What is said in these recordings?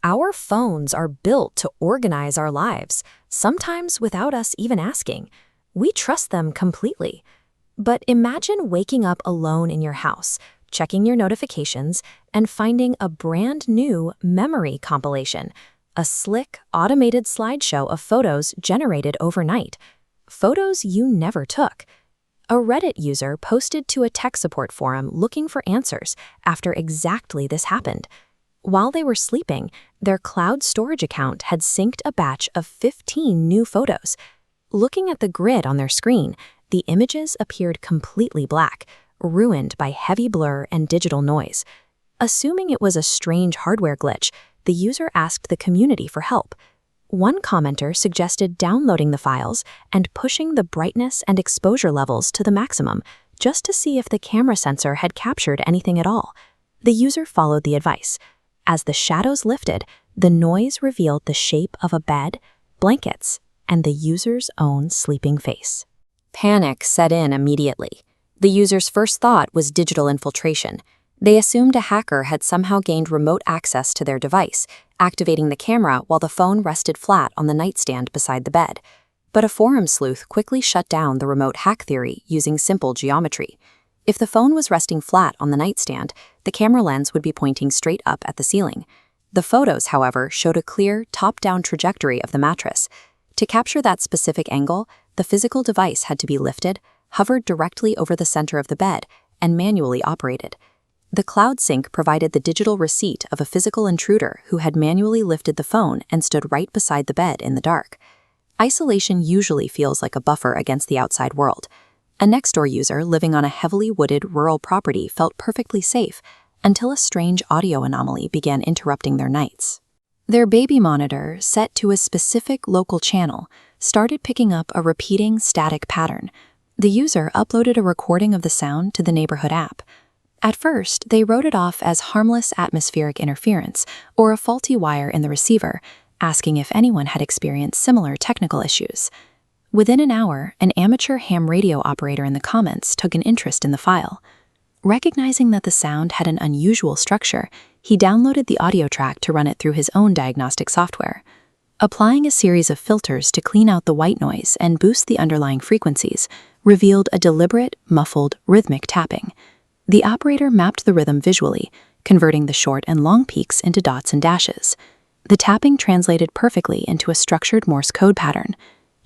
Our phones are built to organize our lives, sometimes without us even asking. We trust them completely. But imagine waking up alone in your house, checking your notifications, and finding a brand new memory compilation, a slick, automated slideshow of photos generated overnight. Photos you never took. A Reddit user posted to a tech support forum looking for answers after exactly this happened. While they were sleeping, their cloud storage account had synced a batch of 15 new photos. Looking at the grid on their screen, the images appeared completely black, ruined by heavy blur and digital noise. Assuming it was a strange hardware glitch, the user asked the community for help. One commenter suggested downloading the files and pushing the brightness and exposure levels to the maximum, just to see if the camera sensor had captured anything at all. The user followed the advice. As the shadows lifted, the noise revealed the shape of a bed, blankets, and the user's own sleeping face. Panic set in immediately. The user's first thought was digital infiltration. They assumed a hacker had somehow gained remote access to their device, activating the camera while the phone rested flat on the nightstand beside the bed. But a forum sleuth quickly shut down the remote hack theory using simple geometry. If the phone was resting flat on the nightstand, the camera lens would be pointing straight up at the ceiling. The photos, however, showed a clear, top-down trajectory of the mattress. To capture that specific angle, the physical device had to be lifted, hovered directly over the center of the bed, and manually operated. The cloud sync provided the digital receipt of a physical intruder who had manually lifted the phone and stood right beside the bed in the dark. Isolation usually feels like a buffer against the outside world. A next-door user living on a heavily wooded rural property felt perfectly safe until a strange audio anomaly began interrupting their nights. Their baby monitor, set to a specific local channel, started picking up a repeating static pattern. The user uploaded a recording of the sound to the neighborhood app. At first, they wrote it off as harmless atmospheric interference or a faulty wire in the receiver, asking if anyone had experienced similar technical issues. Within an hour, an amateur ham radio operator in the comments took an interest in the file. Recognizing that the sound had an unusual structure, he downloaded the audio track to run it through his own diagnostic software. Applying a series of filters to clean out the white noise and boost the underlying frequencies revealed a deliberate, muffled, rhythmic tapping. The operator mapped the rhythm visually, converting the short and long peaks into dots and dashes. The tapping translated perfectly into a structured Morse code pattern.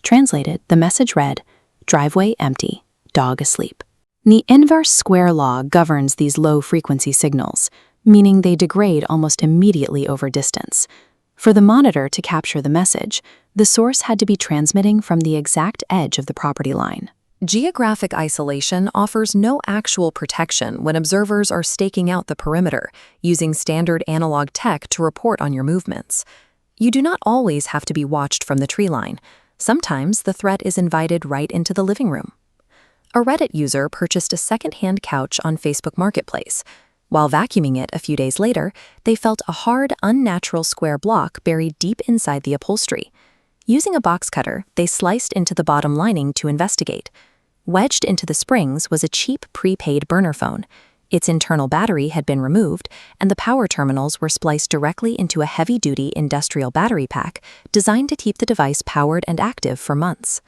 Translated, the message read, "Driveway empty, dog asleep." The inverse square law governs these low-frequency signals, meaning they degrade almost immediately over distance. For the monitor to capture the message, the source had to be transmitting from the exact edge of the property line. Geographic isolation offers no actual protection when observers are staking out the perimeter, using standard analog tech to report on your movements. You do not always have to be watched from the tree line. Sometimes the threat is invited right into the living room. A Reddit user purchased a second-hand couch on Facebook Marketplace. While vacuuming it a few days later, they felt a hard, unnatural square block buried deep inside the upholstery. Using a box cutter, they sliced into the bottom lining to investigate. Wedged into the springs was a cheap prepaid burner phone. Its internal battery had been removed, and the power terminals were spliced directly into a heavy-duty industrial battery pack designed to keep the device powered and active for months.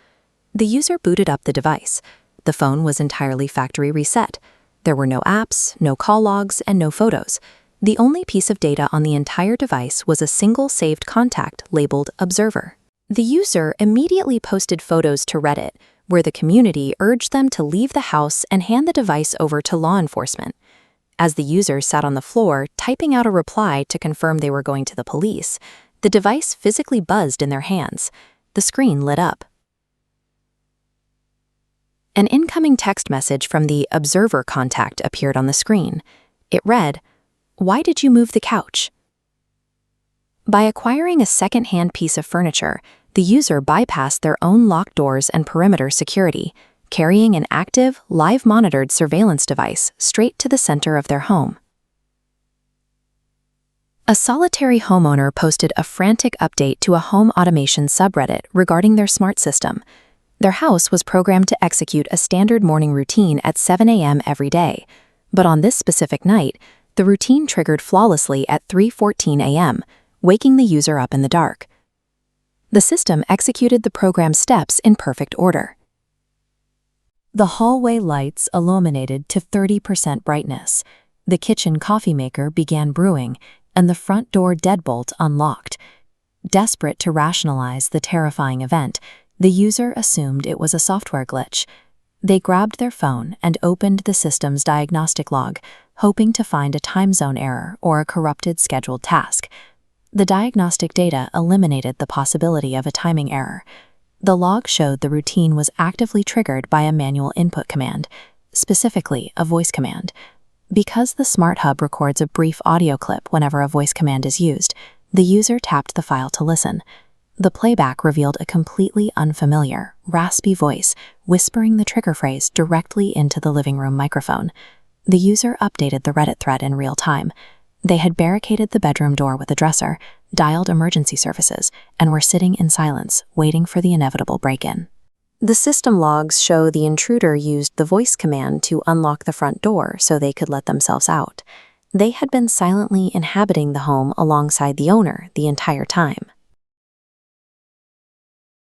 The user booted up the device. The phone was entirely factory reset. There were no apps, no call logs, and no photos. The only piece of data on the entire device was a single saved contact labeled Observer. The user immediately posted photos to Reddit, where the community urged them to leave the house and hand the device over to law enforcement. As the user sat on the floor, typing out a reply to confirm they were going to the police, the device physically buzzed in their hands. The screen lit up. An incoming text message from the Observer contact appeared on the screen. It read, "Why did you move the couch?" By acquiring a second-hand piece of furniture, the user bypassed their own locked doors and perimeter security, carrying an active, live-monitored surveillance device straight to the center of their home. A solitary homeowner posted a frantic update to a home automation subreddit regarding their smart system. Their house was programmed to execute a standard morning routine at 7 a.m. every day, but on this specific night, the routine triggered flawlessly at 3:14 a.m., waking the user up in the dark. The system executed the program's steps in perfect order. The hallway lights illuminated to 30% brightness. The kitchen coffee maker began brewing, and the front door deadbolt unlocked. Desperate to rationalize the terrifying event, the user assumed it was a software glitch. They grabbed their phone and opened the system's diagnostic log, hoping to find a time zone error or a corrupted scheduled task. The diagnostic data eliminated the possibility of a timing error. The log showed the routine was actively triggered by a manual input command, specifically a voice command. Because the Smart Hub records a brief audio clip whenever a voice command is used, the user tapped the file to listen. The playback revealed a completely unfamiliar, raspy voice whispering the trigger phrase directly into the living room microphone. The user updated the Reddit thread in real time. They had barricaded the bedroom door with a dresser, dialed emergency services, and were sitting in silence, waiting for the inevitable break-in. The system logs show the intruder used the voice command to unlock the front door so they could let themselves out. They had been silently inhabiting the home alongside the owner the entire time.